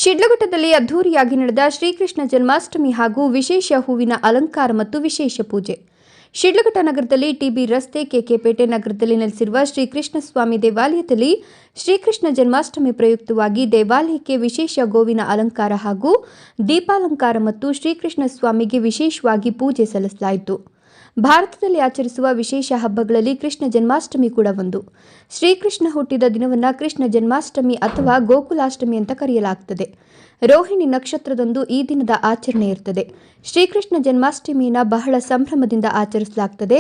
ಶಿಡ್ಲಘಟ್ಟದಲ್ಲಿ ಅದ್ದೂರಿಯಾಗಿ ನಡೆದ ಶ್ರೀಕೃಷ್ಣ ಜನ್ಮಾಷ್ಟಮಿ ಹಾಗೂ ವಿಶೇಷ ಹೂವಿನ ಅಲಂಕಾರ ಮತ್ತು ವಿಶೇಷ ಪೂಜೆ. ಶಿಡ್ಲಘಟ್ಟ ನಗರದಲ್ಲಿ ಟಿಬಿ ರಸ್ತೆ, ಕೆಕೆಪೇಟೆ ನಗರದಲ್ಲಿ ನೆಲೆಸಿರುವ ಶ್ರೀಕೃಷ್ಣ ಸ್ವಾಮಿ ದೇವಾಲಯದಲ್ಲಿ ಶ್ರೀಕೃಷ್ಣ ಜನ್ಮಾಷ್ಟಮಿ ಪ್ರಯುಕ್ತವಾಗಿ ದೇವಾಲಯಕ್ಕೆ ವಿಶೇಷ ಗೋವಿನ ಅಲಂಕಾರ ಹಾಗೂ ದೀಪಾಲಂಕಾರ ಮತ್ತು ಶ್ರೀಕೃಷ್ಣ ಸ್ವಾಮಿಗೆ ವಿಶೇಷವಾಗಿ ಪೂಜೆ ಸಲ್ಲಿಸಲಾಯಿತು. ಭಾರತದಲ್ಲಿ ಆಚರಿಸುವ ವಿಶೇಷ ಹಬ್ಬಗಳಲ್ಲಿ ಕೃಷ್ಣ ಜನ್ಮಾಷ್ಟಮಿ ಕೂಡ ಒಂದು. ಶ್ರೀಕೃಷ್ಣ ಹುಟ್ಟಿದ ದಿನವನ್ನು ಕೃಷ್ಣ ಜನ್ಮಾಷ್ಟಮಿ ಅಥವಾ ಗೋಕುಲಾಷ್ಟಮಿ ಅಂತ ಕರೆಯಲಾಗುತ್ತದೆ. ರೋಹಿಣಿ ನಕ್ಷತ್ರದಂದು ಈ ದಿನದ ಆಚರಣೆ ಇರುತ್ತದೆ. ಶ್ರೀಕೃಷ್ಣ ಜನ್ಮಾಷ್ಟಮಿಯನ್ನು ಬಹಳ ಸಂಭ್ರಮದಿಂದ ಆಚರಿಸಲಾಗುತ್ತದೆ.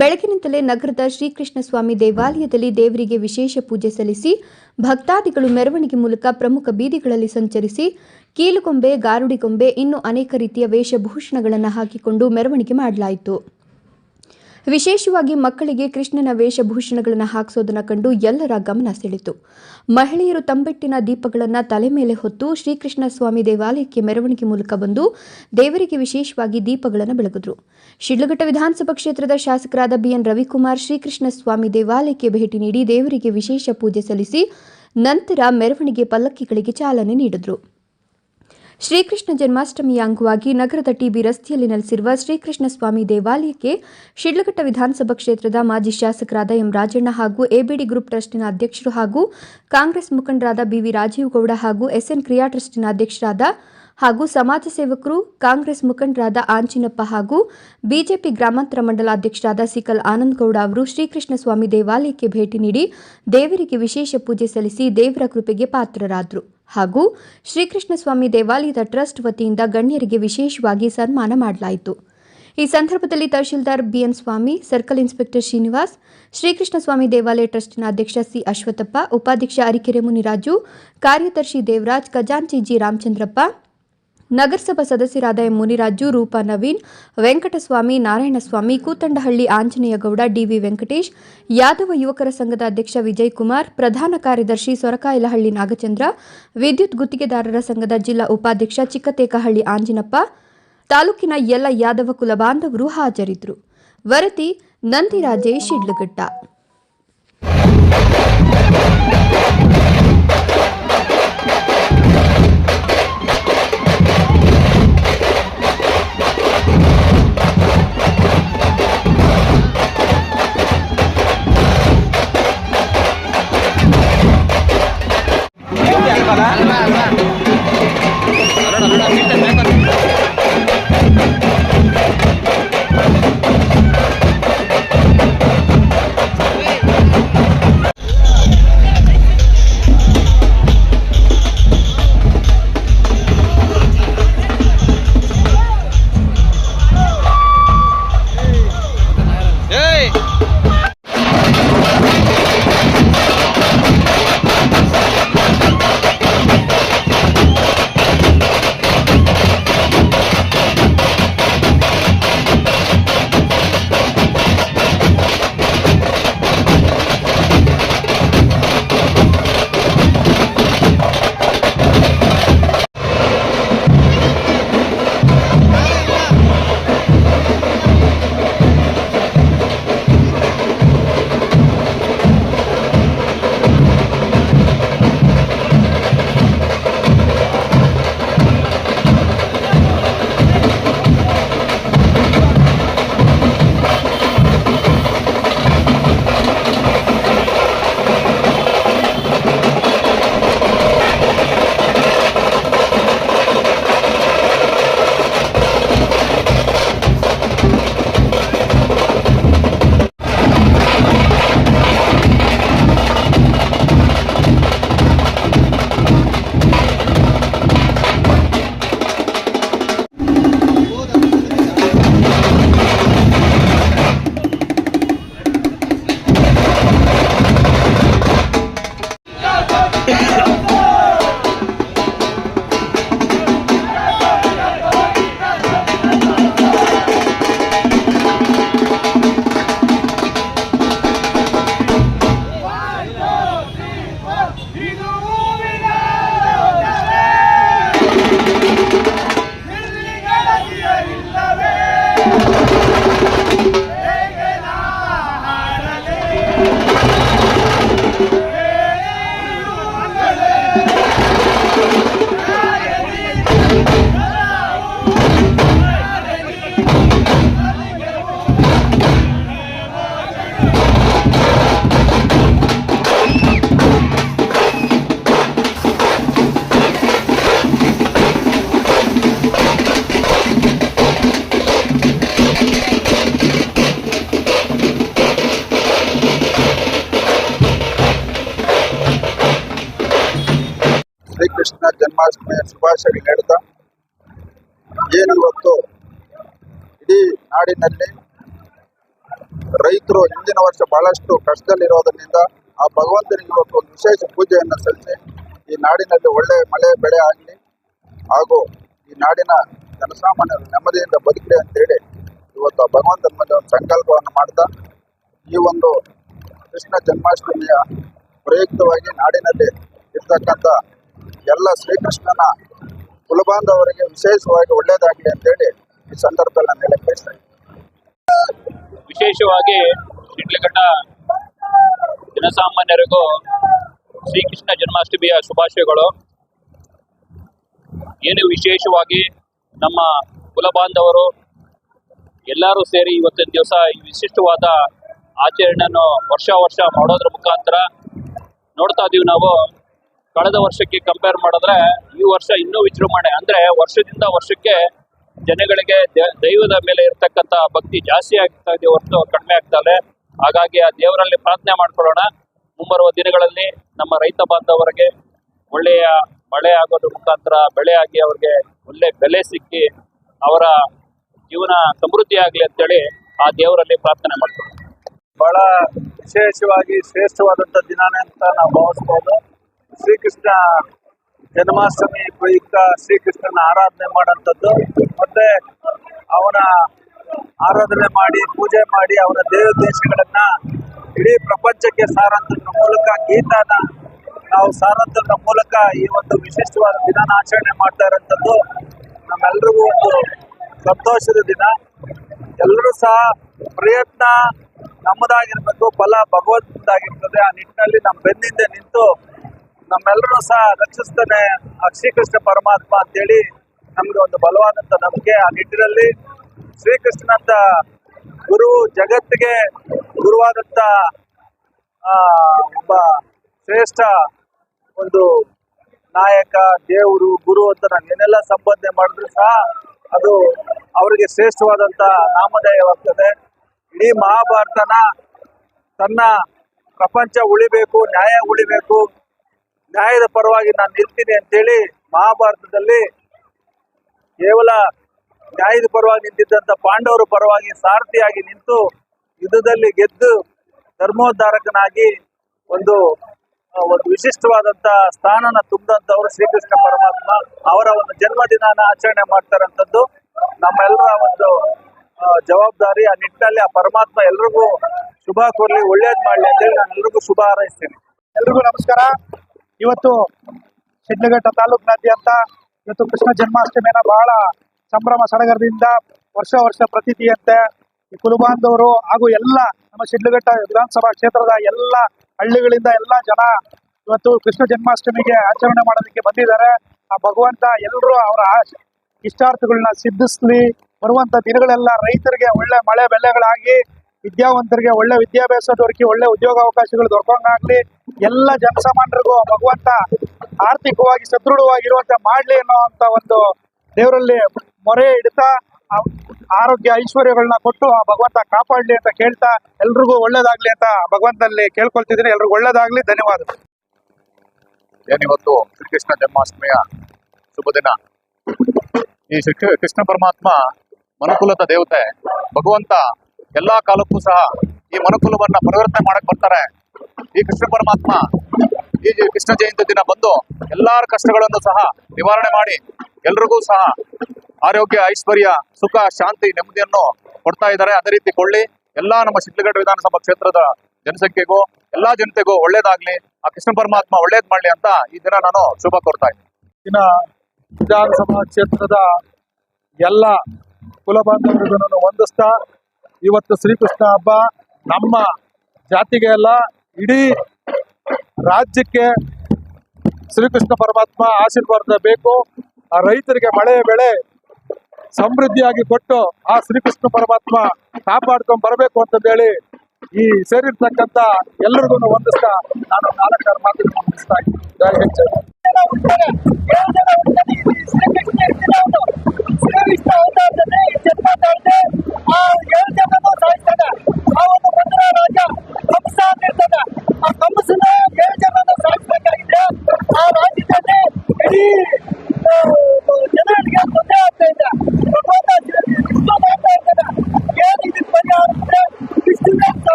ಬೆಳಗಿನಿಂದಲೇ ನಗರದ ಶ್ರೀಕೃಷ್ಣ ಸ್ವಾಮಿ ದೇವಾಲಯದಲ್ಲಿ ದೇವರಿಗೆ ವಿಶೇಷ ಪೂಜೆ ಸಲ್ಲಿಸಿ ಭಕ್ತಾದಿಗಳು ಮೆರವಣಿಗೆ ಮೂಲಕ ಪ್ರಮುಖ ಬೀದಿಗಳಲ್ಲಿ ಸಂಚರಿಸಿ ಕೀಲುಗೊಂಬೆ, ಗಾರುಡಿಗೊಂಬೆ ಇನ್ನೂ ಅನೇಕ ರೀತಿಯ ವೇಷಭೂಷಣಗಳನ್ನು ಹಾಕಿಕೊಂಡು ಮೆರವಣಿಗೆ ಮಾಡಲಾಯಿತು. ವಿಶೇಷವಾಗಿ ಮಕ್ಕಳಿಗೆ ಕೃಷ್ಣನ ವೇಷಭೂಷಣಗಳನ್ನು ಹಾಕಿಸೋದನ್ನು ಕಂಡು ಎಲ್ಲರ ಗಮನ ಸೆಳೆಯಿತು. ಮಹಿಳೆಯರು ತಂಬೆಟ್ಟಿನ ದೀಪಗಳನ್ನು ತಲೆ ಮೇಲೆ ಹೊತ್ತು ಶ್ರೀಕೃಷ್ಣ ಸ್ವಾಮಿ ದೇವಾಲಯಕ್ಕೆ ಮೆರವಣಿಗೆ ಮೂಲಕ ಬಂದು ದೇವರಿಗೆ ವಿಶೇಷವಾಗಿ ದೀಪಗಳನ್ನು ಬೆಳಗಿದ್ರು. ಶಿಡ್ಲಘಟ್ಟ ವಿಧಾನಸಭಾ ಕ್ಷೇತ್ರದ ಶಾಸಕರಾದ ಬಿಎನ್ ರವಿಕುಮಾರ್ ಶ್ರೀಕೃಷ್ಣ ಸ್ವಾಮಿ ದೇವಾಲಯಕ್ಕೆ ಭೇಟಿ ನೀಡಿ ದೇವರಿಗೆ ವಿಶೇಷ ಪೂಜೆ ಸಲ್ಲಿಸಿ ನಂತರ ಮೆರವಣಿಗೆ ಪಲ್ಲಕ್ಕಿಗಳಿಗೆ ಚಾಲನೆ ನೀಡಿದರು. ಶ್ರೀಕೃಷ್ಣ ಜನ್ಮಾಷ್ಟಮಿಯ ಅಂಗವಾಗಿ ನಗರದ ಟಿಬಿ ರಸ್ತೆಯಲ್ಲಿ ನೆಲೆಸಿರುವ ಶ್ರೀಕೃಷ್ಣ ಸ್ವಾಮಿ ದೇವಾಲಯಕ್ಕೆ ಶಿಡ್ಲಘಟ್ಟ ವಿಧಾನಸಭಾ ಕ್ಷೇತ್ರದ ಮಾಜಿ ಶಾಸಕರಾದ ಎಂ ರಾಜಣ್ಣ ಹಾಗೂ ಎಬಿಡಿ ಗ್ರೂಪ್ ಟ್ರಸ್ಟಿನ ಅಧ್ಯಕ್ಷರು ಹಾಗೂ ಕಾಂಗ್ರೆಸ್ ಮುಖಂಡರಾದ ಬಿವಿ ರಾಜೀವ್ ಗೌಡ ಹಾಗೂ ಎಸ್ಎನ್ ಕ್ರಿಯಾ ಟ್ರಸ್ಟಿನ ಅಧ್ಯಕ್ಷರಾದ ಹಾಗೂ ಸಮಾಜ ಸೇವಕರು, ಕಾಂಗ್ರೆಸ್ ಮುಖಂಡರಾದ ಆಂಜಿನಪ್ಪ ಹಾಗೂ ಬಿಜೆಪಿ ಗ್ರಾಮಾಂತರ ಮಂಡಲ ಅಧ್ಯಕ್ಷರಾದ ಸಿಕಲ್ ಆನಂದಗೌಡ ಅವರು ಶ್ರೀಕೃಷ್ಣ ಸ್ವಾಮಿ ದೇವಾಲಯಕ್ಕೆ ಭೇಟಿ ನೀಡಿ ದೇವರಿಗೆ ವಿಶೇಷ ಪೂಜೆ ಸಲ್ಲಿಸಿ ದೇವರ ಕೃಪೆಗೆ ಪಾತ್ರರಾದರು ಹಾಗೂ ಶ್ರೀಕೃಷ್ಣ ಸ್ವಾಮಿ ದೇವಾಲಯದ ಟ್ರಸ್ಟ್ ವತಿಯಿಂದ ಗಣ್ಯರಿಗೆ ವಿಶೇಷವಾಗಿ ಸನ್ಮಾನ ಮಾಡಲಾಯಿತು. ಈ ಸಂದರ್ಭದಲ್ಲಿ ತಹಶೀಲ್ದಾರ್ ಬಿಎನ್ ಸ್ವಾಮಿ, ಸರ್ಕಲ್ ಇನ್ಸ್ಪೆಕ್ಟರ್ ಶ್ರೀನಿವಾಸ್, ಶ್ರೀಕೃಷ್ಣ ಸ್ವಾಮಿ ದೇವಾಲಯ ಟ್ರಸ್ಟಿನ ಅಧ್ಯಕ್ಷ ಸಿ ಅಶ್ವತ್ಥಪ್ಪ, ಉಪಾಧ್ಯಕ್ಷ ಅರಿಕೆರೆ ಮುನಿರಾಜು, ಕಾರ್ಯದರ್ಶಿ ದೇವರಾಜ್, ಖಜಾಂಚಿ ಜಿ ರಾಮಚಂದ್ರಪ್ಪ, ನಗರಸಭಾ ಸದಸ್ಯರಾದ ಎಂ ಮುನಿರಾಜು, ರೂಪಾ ನವೀನ್, ವೆಂಕಟಸ್ವಾಮಿ, ನಾರಾಯಣಸ್ವಾಮಿ, ಕೂತಂಡಹಳ್ಳಿ ಆಂಜನೇಯಗೌಡ, ಡಿವಿ ವೆಂಕಟೇಶ್, ಯಾದವ ಯುವಕರ ಸಂಘದ ಅಧ್ಯಕ್ಷ ವಿಜಯ್ ಕುಮಾರ್, ಪ್ರಧಾನ ಕಾರ್ಯದರ್ಶಿ ಸೊರಕಾಯಲಹಳ್ಳಿ ನಾಗಚಂದ್ರ, ವಿದ್ಯುತ್ ಗುತ್ತಿಗೆದಾರರ ಸಂಘದ ಜಿಲ್ಲಾ ಉಪಾಧ್ಯಕ್ಷ ಚಿಕ್ಕತೇಕಹಳ್ಳಿ ಆಂಜಿನಪ್ಪ, ತಾಲೂಕಿನ ಎಲ್ಲ ಯಾದವ ಕುಲ ಬಾಂಧವರು ಹಾಜರಿದ್ದರು. ವರದಿ ನಂದಿರಾಜೇಶ್, ಶಿಡ್ಲಘಟ್ಟ. ಶುಭಾಶಯಗಳು ಹೇಳ್ತಾ, ಏನು ಇವತ್ತು ಇಡೀ ನಾಡಿನಲ್ಲಿ ರೈತರು ಹಿಂದಿನ ವರ್ಷ ಬಹಳಷ್ಟು ಕಷ್ಟದಲ್ಲಿರೋದ್ರಿಂದ ಆ ಭಗವಂತನಿಗೆ ಇವತ್ತು ಒಂದು ವಿಶೇಷ ಪೂಜೆಯನ್ನು ಸಲ್ಲಿಸಿ ಈ ನಾಡಿನಲ್ಲಿ ಒಳ್ಳೆ ಮಳೆ ಬೆಳೆ ಆಗಲಿ ಹಾಗೂ ಈ ನಾಡಿನ ಜನಸಾಮಾನ್ಯರು ನೆಮ್ಮದಿಯಿಂದ ಬದುಕಲಿ ಅಂತೇಳಿ ಇವತ್ತು ಆ ಭಗವಂತನ ಮೇಲೆ ಒಂದು ಸಂಕಲ್ಪವನ್ನು ಮಾಡ್ತಾ ಈ ಒಂದು ಕೃಷ್ಣ ಜನ್ಮಾಷ್ಟಮಿಯ ಪ್ರಯುಕ್ತವಾಗಿ ನಾಡಿನಲ್ಲಿ ಇರ್ತಕ್ಕಂಥ ಎಲ್ಲ ಶ್ರೀಕೃಷ್ಣನ ಕುಲಬಾಂಧವರಿಗೆ ವಿಶೇಷವಾಗಿ ಒಳ್ಳೆಯದಾಗಲಿ ಅಂತೇಳಿ ಈ ಸಂದರ್ಭದಲ್ಲಿ ನಾನು ಹೇಳಕ್ಕೆ ಬಯಸ್ತಾ ಇದ್ದೀನಿ. ವಿಶೇಷವಾಗಿ ಶಿಡ್ಲಘಟ್ಟ ಜನಸಾಮಾನ್ಯರಿಗೂ ಶ್ರೀಕೃಷ್ಣ ಜನ್ಮಾಷ್ಟಮಿಯ ಶುಭಾಶಯಗಳು. ಏನು ವಿಶೇಷವಾಗಿ ನಮ್ಮ ಕುಲಬಾಂಧವರು ಎಲ್ಲರೂ ಸೇರಿ ಇವತ್ತಿನ ದಿವಸ ಈ ವಿಶಿಷ್ಟವಾದ ಆಚರಣೆಯನ್ನು ವರ್ಷ ಮಾಡೋದ್ರ ಮುಖಾಂತರ ನೋಡ್ತಾ ಇದೀವಿ. ನಾವು ಕಳೆದ ವರ್ಷಕ್ಕೆ ಕಂಪೇರ್ ಮಾಡಿದ್ರೆ ಈ ವರ್ಷ ಇನ್ನೂ ವಿಜೃಂಭಣೆ, ಅಂದ್ರೆ ವರ್ಷದಿಂದ ವರ್ಷಕ್ಕೆ ಜನಗಳಿಗೆ ದೈವದ ಮೇಲೆ ಇರ್ತಕ್ಕಂಥ ಭಕ್ತಿ ಜಾಸ್ತಿ ಆಗ್ತಾ ಇದೆ ಹೊರತು ಕಡಿಮೆ ಆಗ್ತದೆ. ಹಾಗಾಗಿ ಆ ದೇವರಲ್ಲಿ ಪ್ರಾರ್ಥನೆ ಮಾಡ್ಕೊಳ್ಳೋಣ, ಮುಂಬರುವ ದಿನಗಳಲ್ಲಿ ನಮ್ಮ ರೈತ ಬಾಂಧವರಿಗೆ ಒಳ್ಳೆಯ ಮಳೆ ಆಗೋದ್ರ ಮುಖಾಂತರ ಬೆಳೆ ಆಗಿ ಅವ್ರಿಗೆ ಒಳ್ಳೆ ಬೆಲೆ ಸಿಕ್ಕಿ ಅವರ ಜೀವನ ಸಮೃದ್ಧಿ ಆಗಲಿ ಅಂತೇಳಿ ಆ ದೇವರಲ್ಲಿ ಪ್ರಾರ್ಥನೆ ಮಾಡ್ಕೊಳ್ಳೋಣ. ಬಹಳ ವಿಶೇಷವಾಗಿ ಶ್ರೇಷ್ಠವಾದಂಥ ದಿನಾನೇ ಅಂತ ನಾವು ಭಾವಿಸ್ಬೋದು. ಶ್ರೀಕೃಷ್ಣ ಜನ್ಮಾಷ್ಟಮಿ ಪ್ರಯುಕ್ತ ಶ್ರೀಕೃಷ್ಣನ ಆರಾಧನೆ ಮಾಡೋಂಥದ್ದು, ಮತ್ತೆ ಅವನ ಆರಾಧನೆ ಮಾಡಿ ಪೂಜೆ ಮಾಡಿ ಅವನ ದೇವದೇಶಗಳನ್ನ ಇಡೀ ಪ್ರಪಂಚಕ್ಕೆ ಸಾರೋಂಥದ್ರ ಮೂಲಕ ಗೀತಾನ ನಾವು ಸಾರೋಂಥದ್ರ ಮೂಲಕ ಈ ಒಂದು ವಿಶಿಷ್ಟವಾದ ದಿನಾನ ಆಚರಣೆ ಮಾಡ್ತಾ ಇರೋಂಥದ್ದು ನಮ್ಮೆಲ್ರಿಗೂ ಒಂದು ಸಂತೋಷದ ದಿನ. ಎಲ್ಲರೂ ಸಹ ಪ್ರಯತ್ನ ನಮ್ಮದಾಗಿರ್ಬೇಕು, ಫಲ ಭಗವಂತದಾಗಿರ್ತದೆ. ಆ ನಿಟ್ಟಿನಲ್ಲಿ ನಮ್ಮ ಬೆನ್ನಿಂದ ನಿಂತು ನಮ್ಮೆಲ್ಲರೂ ಸಹ ರಕ್ಷಿಸ್ತಾನೆ ಆ ಶ್ರೀಕೃಷ್ಣ ಪರಮಾತ್ಮ ಅಂತೇಳಿ ನಮ್ಗೆ ಒಂದು ಬಲವಾದಂಥ ನಂಬಿಕೆ. ಆ ನಿಟ್ಟಿನಲ್ಲಿ ಶ್ರೀಕೃಷ್ಣನಂತ ಗುರು, ಜಗತ್ತಿಗೆ ಗುರುವಾದಂಥ ಒಬ್ಬ ಶ್ರೇಷ್ಠ ಒಂದು ನಾಯಕ, ದೇವರು, ಗುರು ಅಂತ ನಾನು ಏನೆಲ್ಲ ಸಂಬೋಧನೆ ಮಾಡಿದ್ರು ಸಹ ಅದು ಅವರಿಗೆ ಶ್ರೇಷ್ಠವಾದಂಥ ನಾಮಧೇಯವಾಗ್ತದೆ. ಇಡೀ ಮಹಾಭಾರತನ ತನ್ನ ಪ್ರಪಂಚ ಉಳಿಬೇಕು, ನ್ಯಾಯ ಉಳಿಬೇಕು, ನ್ಯಾಯದ ಪರವಾಗಿ ನಾನು ನಿಲ್ತೀನಿ ಅಂತೇಳಿ ಮಹಾಭಾರತದಲ್ಲಿ ಕೇವಲ ನ್ಯಾಯದ ಪರವಾಗಿ ನಿಂತಿದ್ದಂಥ ಪಾಂಡವರ ಪರವಾಗಿ ಸಾರಥಿಯಾಗಿ ನಿಂತು ಯುದ್ಧದಲ್ಲಿ ಗೆದ್ದು ಧರ್ಮೋದ್ಧಾರಕನಾಗಿ ಒಂದು ವಿಶಿಷ್ಟವಾದಂಥ ಸ್ಥಾನನ ತುಂಬಿದಂಥವರು ಶ್ರೀಕೃಷ್ಣ ಪರಮಾತ್ಮ. ಅವರ ಒಂದು ಜನ್ಮದಿನಾನ ಆಚರಣೆ ಮಾಡ್ತಾರಂಥದ್ದು ನಮ್ಮೆಲ್ಲರ ಒಂದು ಜವಾಬ್ದಾರಿ. ಆ ನಿಟ್ಟಿನಲ್ಲಿ ಆ ಪರಮಾತ್ಮ ಎಲ್ರಿಗೂ ಶುಭ ಕೋರ್ಲಿ, ಒಳ್ಳೇದ್ ಮಾಡಲಿ ಅಂತೇಳಿ ನಾನು ಎಲ್ರಿಗೂ ಶುಭ ಹಾರೈಸ್ತೀನಿ. ಎಲ್ರಿಗೂ ನಮಸ್ಕಾರ. ಇವತ್ತು ಶಿಡ್ಲಘಟ್ಟ ತಾಲೂಕಿನಾದ್ಯಂತ ಇವತ್ತು ಕೃಷ್ಣ ಜನ್ಮಾಷ್ಟಮಿನ ಬಹಳ ಸಂಭ್ರಮ ಸಡಗರದಿಂದ ವರ್ಷ ಪ್ರತೀತಿಯಂತೆ ಈ ಕುಲಬಾಂಧವರು ಹಾಗೂ ಎಲ್ಲ ನಮ್ಮ ಶಿಡ್ಲಘಟ್ಟ ವಿಧಾನಸಭಾ ಕ್ಷೇತ್ರದ ಎಲ್ಲ ಹಳ್ಳಿಗಳಿಂದ ಎಲ್ಲ ಜನ ಇವತ್ತು ಕೃಷ್ಣ ಜನ್ಮಾಷ್ಟಮಿಗೆ ಆಚರಣೆ ಮಾಡೋದಕ್ಕೆ ಬಂದಿದ್ದಾರೆ. ಆ ಭಗವಂತ ಎಲ್ಲರೂ ಅವರ ಇಷ್ಟಾರ್ಥಗಳನ್ನ ಸಿದ್ಧಿಸ್ಲಿ. ಬರುವಂತ ದಿನಗಳೆಲ್ಲ ರೈತರಿಗೆ ಒಳ್ಳೆ ಮಳೆ ಬೆಳೆಗಳಾಗಿ, ವಿದ್ಯಾವಂತರಿಗೆ ಒಳ್ಳೆ ವಿದ್ಯಾಭ್ಯಾಸ ದೊರಕಿ ಒಳ್ಳೆ ಉದ್ಯೋಗಾವಕಾಶಗಳು ದೊರಕಂಗಾಗ್ಲಿ. ಎಲ್ಲ ಜನಸಾಮಾನ್ಯರಿಗೂ ಭಗವಂತ ಆರ್ಥಿಕವಾಗಿ ಸದೃಢವಾಗಿರುವಂತೆ ಮಾಡ್ಲಿ ಅನ್ನೋಂತ ಒಂದು ದೇವರಲ್ಲಿ ಮೊರೆ ಇಡ್ತಾ ಆರೋಗ್ಯ ಐಶ್ವರ್ಯಗಳನ್ನ ಕೊಟ್ಟು ಆ ಭಗವಂತ ಕಾಪಾಡ್ಲಿ ಅಂತ ಕೇಳ್ತಾ ಎಲ್ರಿಗೂ ಒಳ್ಳೇದಾಗ್ಲಿ ಅಂತ ಭಗವಂತನಲ್ಲಿ ಕೇಳ್ಕೊಳ್ತಿದ್ದೀನಿ. ಎಲ್ರಿಗೂ ಒಳ್ಳೇದಾಗ್ಲಿ. ಧನ್ಯವಾದಗಳು. ಏನಿವತ್ತು ಶ್ರೀಕೃಷ್ಣ ಜನ್ಮಾಷ್ಟಮಿಯ ಶುಭ ದಿನ. ಈ ಕೃಷ್ಣ ಪರಮಾತ್ಮ ಮನುಕುಲದ ದೇವತೆ ಭಗವಂತ ಎಲ್ಲಾ ಕಾಲಕ್ಕೂ ಸಹ ಈ ಮನುಕುಲವನ್ನ ಪರಿವರ್ತನೆ ಮಾಡಕ್ ಬರ್ತಾರೆ. ಈ ಕೃಷ್ಣ ಪರಮಾತ್ಮ ಈ ಕೃಷ್ಣ ಜಯಂತಿ ದಿನ ಬಂದು ಎಲ್ಲಾರ ಕಷ್ಟಗಳನ್ನು ಸಹ ನಿವಾರಣೆ ಮಾಡಿ ಎಲ್ರಿಗೂ ಸಹ ಆರೋಗ್ಯ, ಐಶ್ವರ್ಯ, ಸುಖ, ಶಾಂತಿ, ನೆಮ್ಮದಿಯನ್ನು ಕೊಡ್ತಾ ಇದ್ದಾರೆ. ಅದೇ ರೀತಿ ಕೊಳ್ಳಿ ಎಲ್ಲಾ ನಮ್ಮ ಶಿಡ್ಲಘಟ್ಟ ವಿಧಾನಸಭಾ ಕ್ಷೇತ್ರದ ಜನಸಂಖ್ಯೆಗೂ ಎಲ್ಲಾ ಜನತೆಗೂ ಒಳ್ಳೇದಾಗ್ಲಿ, ಆ ಕೃಷ್ಣ ಪರಮಾತ್ಮ ಒಳ್ಳೇದ್ ಮಾಡ್ಲಿ ಅಂತ ಈ ದಿನ ನಾನು ಶುಭ ಕೋರ್ತಾ ಇದ್ದೀನಿ. ದಿನ ವಿಧಾನಸಭಾ ಕ್ಷೇತ್ರದ ಎಲ್ಲ ಕುಲಬಾಂಧವರಿಗೂ ವಂದಿಸ್ತಾ ಇವತ್ತು ಶ್ರೀಕೃಷ್ಣ ಹಬ್ಬ ನಮ್ಮ ಜಾತಿಗೆ ಅಲ್ಲ ಇಡೀ ರಾಜ್ಯಕ್ಕೆ ಶ್ರೀಕೃಷ್ಣ ಪರಮಾತ್ಮ ಆಶೀರ್ವಾದ ಬೇಕು. ಆ ರೈತರಿಗೆ ಮಳೆ ಬೆಳೆ ಸಮೃದ್ಧಿಯಾಗಿ ಕೊಟ್ಟು ಆ ಶ್ರೀಕೃಷ್ಣ ಪರಮಾತ್ಮ ಕಾಪಾಡ್ಕೊಂಡ್ ಬರಬೇಕು ಅಂತಂದೇಳಿ ಈ ಸೇರಿರ್ತಕ್ಕಂಥ ಎಲ್ಲರಿಗೂ ವಂದಿಸ್ತಾ ನಾನು 4 ಮಾತುಗಳನ್ನು ಮುಗಿಸ್ತಾ ಇದ್ದೀನಿ. ಜೈ ಹಿಂದ್.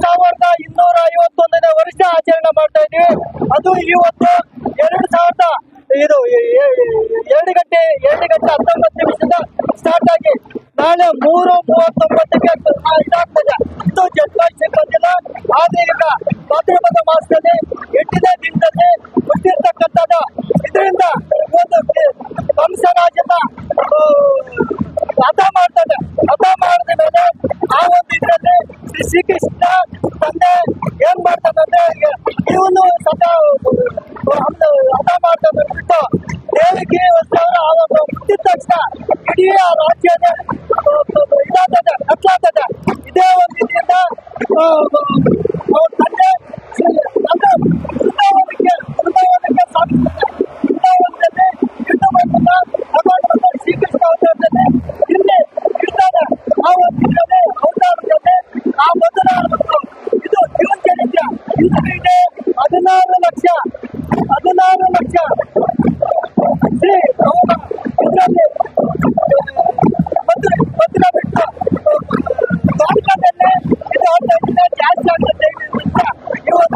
2251ನೇ ವರ್ಷ ಆಚರಣೆ ಮಾಡ್ತಾ ಇದೀವಿ. ಅದು ಇವತ್ತು 2 ಗಂಟೆ ಸ್ಟಾರ್ಟ್ ಆಗಿ ನಾಳೆ 3:39ಕ್ಕೆ ಇದಾಗ್ತದೆ. ಇದು ಜನ್ಮಾಷ್ಟಮಿ ಬಂದಿಲ್ಲ, ಆದ್ರೆ ಈಗ ಭಾದ್ರಪದ ಮಾಸದಲ್ಲಿ 8ನೇ ದಿನದಲ್ಲಿ ಹುಟ್ಟಿರ್ತಕ್ಕಂಥದ್ದು. ಇದರಿಂದ ಒಂದು ಕಂಸರಾಜನ ಹತ ಮಾಡ್ತದೆ. ಹತ ಮಾಡಿದ ಮೇಲೆ ಆ ಒಂದು ಇದರಲ್ಲಿ ಶ್ರೀಕೃಷ್ಣ ತಂದೆ ಏನ್ ಮಾಡ್ತಾನಂದ್ರೆ ಇವನು ಸದಾ ಹತ ಮಾಡ್ತಾನೆ ಬಿಟ್ಟು ದೇವಿಗೆ ಹುಟ್ಟಿದ ತಕ್ಷಣ ಇಡೀ ಆ ರಾಜ್ಯದ ಇದಾಗ್ತದೆ, ಕತ್ಲಾಗ್ತದೆ. ಇದೇ ಒಂದು ಇದರಿಂದ ಅವ್ರ ತಂದೆ ಬೃಂದಾವನಕ್ಕೆ ಸಾಗಿಸ್ತಾರೆ. ಬೃಂದಾವನದಲ್ಲಿ ಶ್ರೀಕೃಷ್ಣ ಅವತಾರದಲ್ಲಿ ಇಲ್ಲಿ ಇರ್ತಾನೆ. ಆ ಒಂದು ಇದರಲ್ಲಿ ಅವತಾರದಲ್ಲಿ ಆ ಮೊದಲ ಇದು ಜೀವನ ಚರಿತ್ರೆ. ಇದು ಇದೆ 16 ಲಕ್ಷ